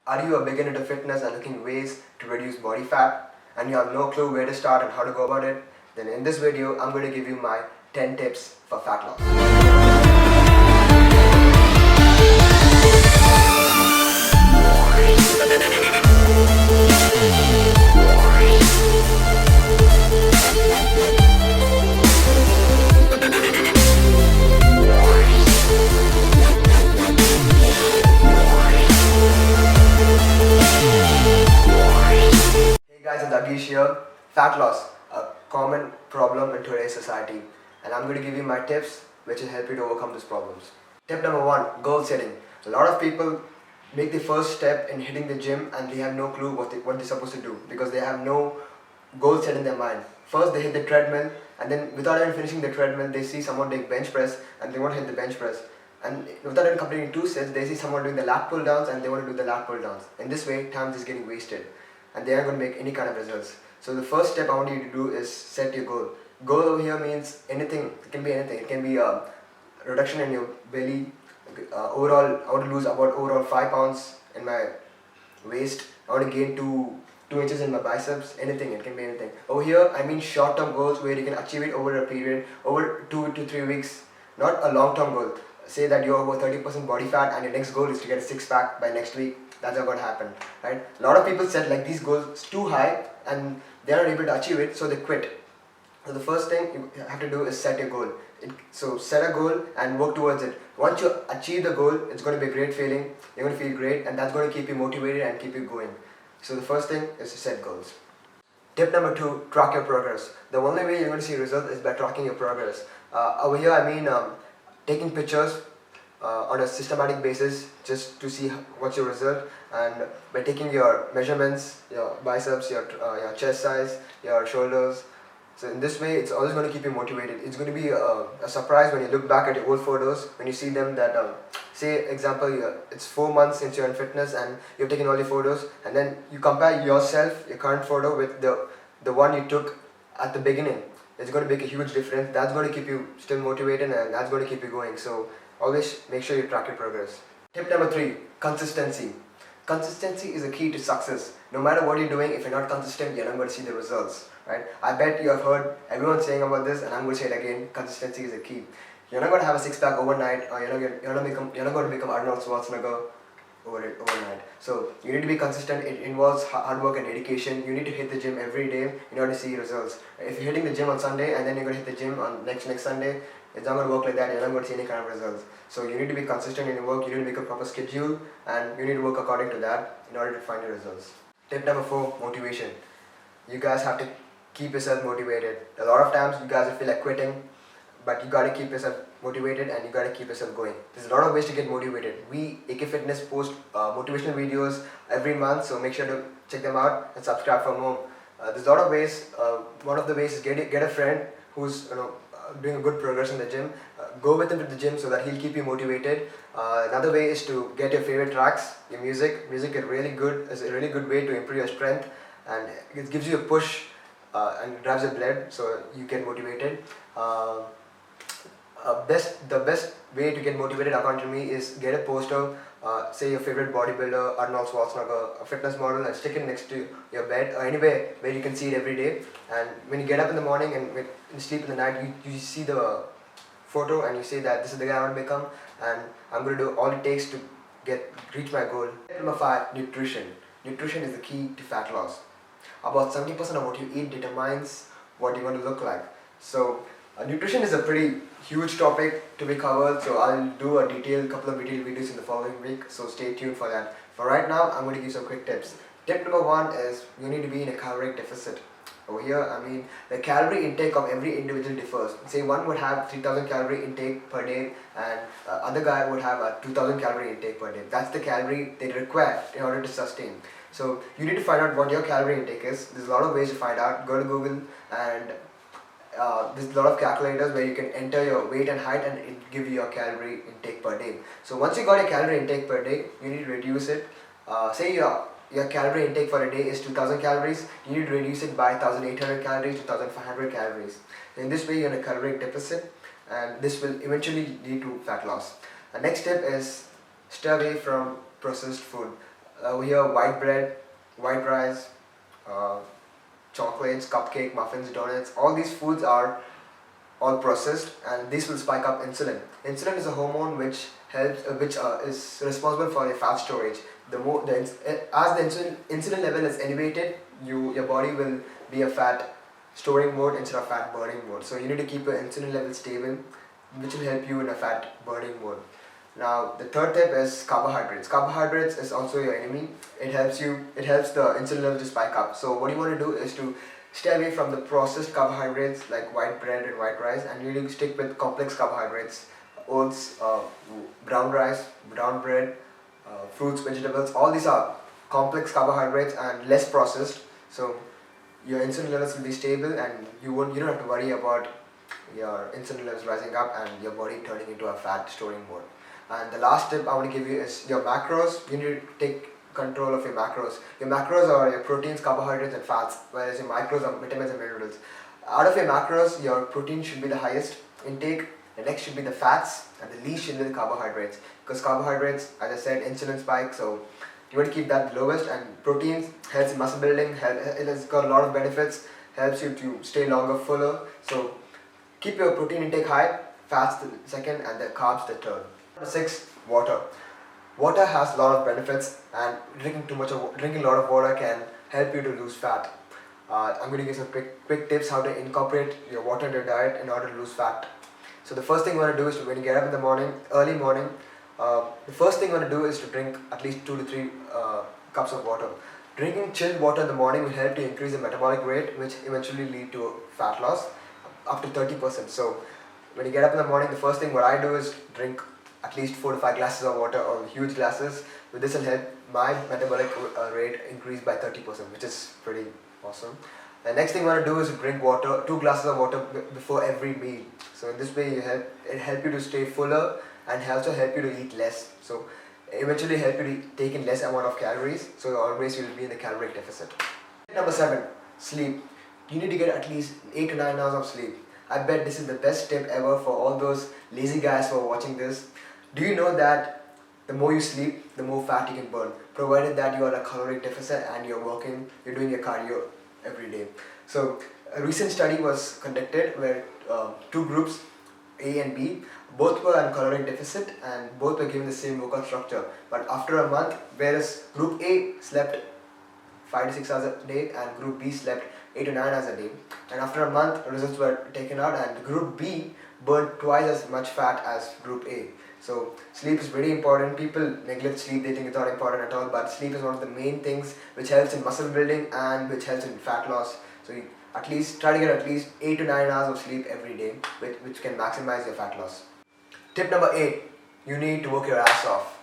Are you a beginner to fitness and looking ways to reduce body fat and you have no clue where to start and how to go about it? Then in this video, I'm going to give you my 10 tips for fat loss. Hey guys, it's Agish here. Fat loss, a common problem in today's society, and I'm going to give you my tips which will help you to overcome these problems. Tip number 1, goal setting. A lot of people make the first step in hitting the gym and they have no clue what they're supposed to do because they have no goal set in their mind. First they hit the treadmill and then without even finishing the treadmill they see someone doing bench press and they want to hit the bench press. And without even completing 2 sets they see someone doing the lat pull downs and they want to do the lat pull downs. In this way time is getting wasted and they aren't going to make any kind of results. So the first step I want you to do is set your goal. Goal over here means anything. It can be anything. It can be a reduction in your belly. Overall, I want to lose about overall 5 pounds in my waist. I want to gain 2 inches in my biceps. Anything. It can be anything. Over here, I mean short-term goals where you can achieve it over a period, over 2 to 3 weeks. Not a long-term goal. Say that you're over 30% body fat and your next goal is to get a six-pack by next week. That's not going to happen, right? A lot of people set like these goals too high and they're not able to achieve it, so they quit. So the first thing you have to do is set your goal. So set a goal and work towards it. Once you achieve the goal, it's going to be a great feeling. You're going to feel great and that's going to keep you motivated and keep you going. So the first thing is to set goals. Tip number 2, track your progress. The only way you're going to see results is by tracking your progress. Over here I mean taking pictures on a systematic basis just to see what's your result, and by taking your measurements, your biceps, your chest size, your shoulders. So in this way it's always going to keep you motivated. It's going to be a surprise when you look back at your old photos, when you see them that say example it's 4 months since you're in fitness and you've taken all your photos and then you compare yourself, your current photo with the one you took at the beginning. It's going to make a huge difference. That's going to keep you still motivated and that's going to keep you going. So always make sure you track your progress. Tip number 3, consistency. Consistency is a key to success. No matter what you're doing, if you're not consistent, you're not going to see the results, right? I bet you have heard everyone saying about this and I'm going to say it again, consistency is a key. You're not going to have a six-pack overnight or you're not going to become Arnold Schwarzenegger overnight. So you need to be consistent. It involves hard work and dedication. You need to hit the gym every day in order to see results. If you're hitting the gym on Sunday and then you're going to hit the gym on next Sunday, it's not going to work like that. You're not going to see any kind of results. So you need to be consistent in your work. You need to make a proper schedule and you need to work according to that in order to find your results. Tip number 4, motivation. You guys have to keep yourself motivated. A lot of times you guys feel like quitting, but you gotta keep yourself motivated and you gotta keep yourself going. There's a lot of ways to get motivated. We, AK Fitness, post motivational videos every month, so make sure to check them out and subscribe for more. There's a lot of ways. One of the ways is get a friend who's doing a good progress in the gym. Go with him to the gym so that he'll keep you motivated. Another way is to get your favorite tracks, your music. Music is a really good way to improve your strength and it gives you a push and drives your blood so you get motivated. The best way to get motivated according to me is get a poster, say your favorite bodybuilder, Arnold Schwarzenegger, a fitness model, and stick it next to your bed or anywhere where you can see it every day. And when you get up in the morning and when you sleep in the night, you see the photo and you say that this is the guy I want to become and I'm going to do all it takes to reach my goal. Number 5, nutrition. Nutrition is the key to fat loss. About 70% of what you eat determines what you're going to look like. So nutrition is a pretty huge topic to be covered, so I'll do a couple of detailed videos in the following week, so stay tuned for that. For right now, I'm going to give some quick tips. Tip number 1 is you need to be in a caloric deficit. Over here, I mean the calorie intake of every individual differs. Say one would have 3000 calorie intake per day and other guy would have a 2000 calorie intake per day. That's the calorie they require in order to sustain. So you need to find out what your calorie intake is. There's a lot of ways to find out. Go to Google and there's a lot of calculators where you can enter your weight and height and it give you your calorie intake per day. So once you got your calorie intake per day, you need to reduce it. Say your calorie intake for a day is 2000 calories, you need to reduce it by 1800 calories to 1500 calories. In this way you're in a caloric deficit and this will eventually lead to fat loss. The next tip is stay away from processed food. We have white bread, white rice, uh, chocolates, cupcake, muffins, donuts. All these foods are all processed, and this will spike up insulin. Insulin is a hormone which is responsible for the fat storage. As the insulin level is elevated, your body will be a fat storing mode instead of fat burning mode. So you need to keep your insulin level stable, which will help you in a fat burning mode. Now the third tip is carbohydrates. Carbohydrates is also your enemy. It helps the insulin level to spike up. So what you want to do is to stay away from the processed carbohydrates like white bread and white rice, and you need to stick with complex carbohydrates, oats, brown rice, brown bread, fruits, vegetables. All these are complex carbohydrates and less processed. So your insulin levels will be stable, and you don't have to worry about your insulin levels rising up and your body turning into a fat storing mode. And the last tip I want to give you is your macros. You need to take control of your macros. Your macros are your proteins, carbohydrates and fats, whereas your micros are vitamins and minerals. Out of your macros, your protein should be the highest intake, the next should be the fats, and the least should be the carbohydrates. Because carbohydrates, as I said, insulin spike, so you want to keep that lowest. And proteins helps in muscle building, it has got a lot of benefits, helps you to stay longer, fuller. So keep your protein intake high, fats the second, and the carbs the third. Number 6, water. Water has a lot of benefits, and drinking a lot of water can help you to lose fat. I'm going to give some quick tips how to incorporate your water into your diet in order to lose fat. So the first thing you want to do is when you get up in the morning, early morning, the first thing you want to do is to drink at least 2 to 3 cups of water. Drinking chilled water in the morning will help to increase the metabolic rate, which eventually lead to fat loss up to 30%. So when you get up in the morning, the first thing what I do is drink at least 4 to 5 glasses of water, or huge glasses. This will help my metabolic rate increase by 30%, which is pretty awesome. The next thing you want to do is drink water, 2 glasses of water before every meal. So in this way it help you to stay fuller, and also help you to eat less. So eventually help you to take in less amount of calories, so always you will be in the caloric deficit. Number 7, sleep. You need to get at least 8 to 9 hours of sleep. I bet this is the best tip ever for all those lazy guys who are watching this. Do you know that the more you sleep, the more fat you can burn, provided that you are in a caloric deficit and you're doing your cardio every day. So a recent study was conducted where 2 groups, A and B, both were in caloric deficit and both were given the same workout structure. But after a month, whereas group A slept 5 to 6 hours a day and group B slept 8 to 9 hours a day, and after a month results were taken out and group B burned twice as much fat as group A. So sleep is very important. People neglect sleep, they think it's not important at all, but sleep is one of the main things which helps in muscle building and which helps in fat loss. So you at least try to get at least 8 to 9 hours of sleep every day, which can maximize your fat loss. Tip number 8, you need to work your ass off.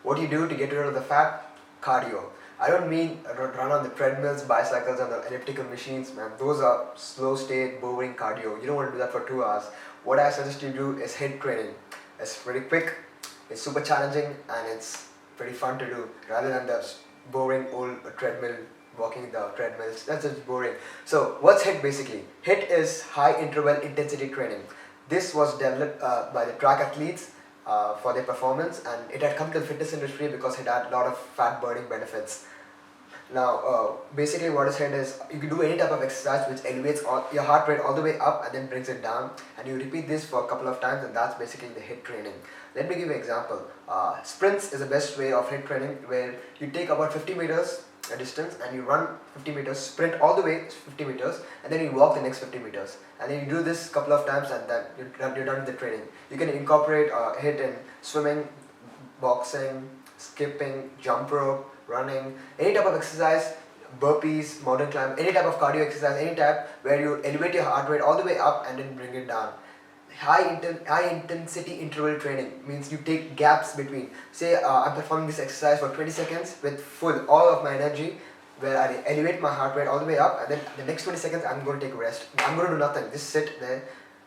What do you do to get rid of the fat? Cardio. I don't mean run on the treadmills, bicycles and the elliptical machines, man. Those are slow state, boring cardio. You don't want to do that for 2 hours. What I suggest you do is HIIT training. It's pretty quick, it's super challenging, and it's pretty fun to do rather than the boring old treadmill, walking the treadmills. That's just boring. So what's HIIT basically? HIIT is high interval intensity training. This was developed by the track athletes for their performance, and it had come to the fitness industry because it had a lot of fat burning benefits. Now basically what is HIIT is, you can do any type of exercise which elevates your heart rate all the way up and then brings it down, and you repeat this for a couple of times, and that's basically the HIIT training. Let me give you an example. Sprints is the best way of HIIT training, where you take about 50 meters a distance and you run 50 meters, sprint all the way 50 meters, and then you walk the next 50 meters, and then you do this a couple of times, and then you're done with the training. You can incorporate HIIT in swimming, boxing, skipping, jump rope, running, any type of exercise, burpees, mountain climb, any type of cardio exercise, any type where you elevate your heart rate all the way up and then bring it down. High intensity interval training means you take gaps between. Say I'm performing this exercise for 20 seconds with all of my energy, where I elevate my heart rate all the way up, and then the next 20 seconds I'm going to take a rest. I'm going to do nothing, just sit there,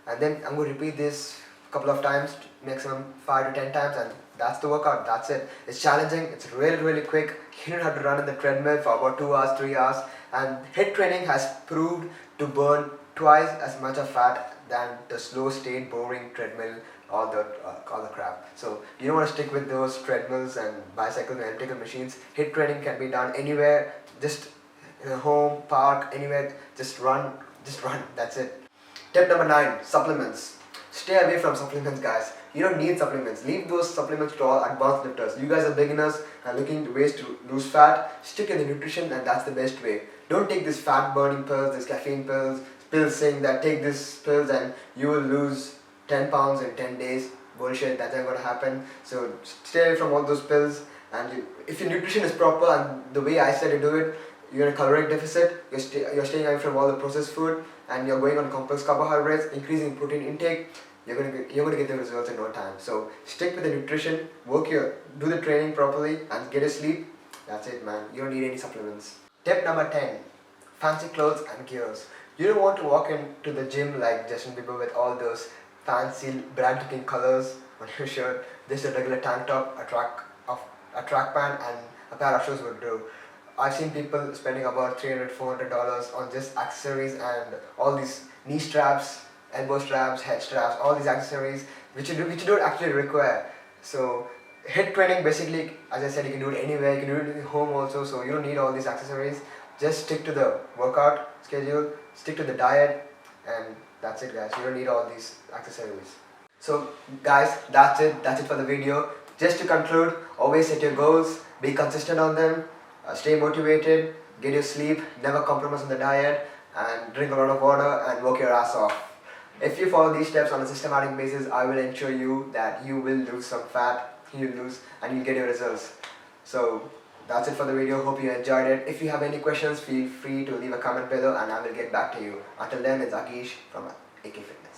and then I'm going to repeat this a couple of times, maximum 5 to 10 times, and that's the workout. That's it. It's challenging, it's really quick. You don't have to run on the treadmill for about 2 hours, 3 hours, and HIIT training has proved to burn twice as much of fat than the slow state boring treadmill all the crap. So you don't want to stick with those treadmills and bicycles and elliptical machines. HIIT training can be done anywhere, just in a home, park, anywhere. Just run. That's it. Tip number 9: supplements. Stay away from supplements, guys. You don't need supplements. Leave those supplements to all advanced lifters. You guys are beginners and looking to ways to lose fat. Stick to the nutrition, and that's the best way. Don't take these fat burning pills, these caffeine pills saying that take these pills and you will lose 10 pounds in 10 days. Bullshit, that's not going to happen. So stay away from all those pills. And if your nutrition is proper and the way I said to do it, you're in a caloric deficit, you're staying away from all the processed food, and you're going on complex carbohydrates, increasing protein intake, you're gonna get the results in no time. So stick with the nutrition, do the training properly, and get a sleep. That's it, man. You don't need any supplements. Tip number 10: fancy clothes and gears. You don't want to walk into the gym like Justin Bieber with all those fancy, bright-looking colors on your shirt. Just a regular tank top, a track pant, and a pair of shoes would do. I've seen people spending about $300-400 on just accessories and all these knee straps, elbow straps, head straps, all these accessories which you don't actually require. So HIIT training, basically, as I said, you can do it anywhere, you can do it at home also, so you don't need all these accessories. Just stick to the workout schedule, stick to the diet, and that's it, guys. You don't need all these accessories. So guys, that's it for the video. Just to conclude, always set your goals, be consistent on them, stay motivated, get your sleep, never compromise on the diet, and drink a lot of water and work your ass off. If you follow these steps on a systematic basis, I will ensure you that you will lose some fat, and you'll get your results. So that's it for the video. Hope you enjoyed it. If you have any questions, feel free to leave a comment below and I will get back to you. Until then, it's Agish from AK Fitness.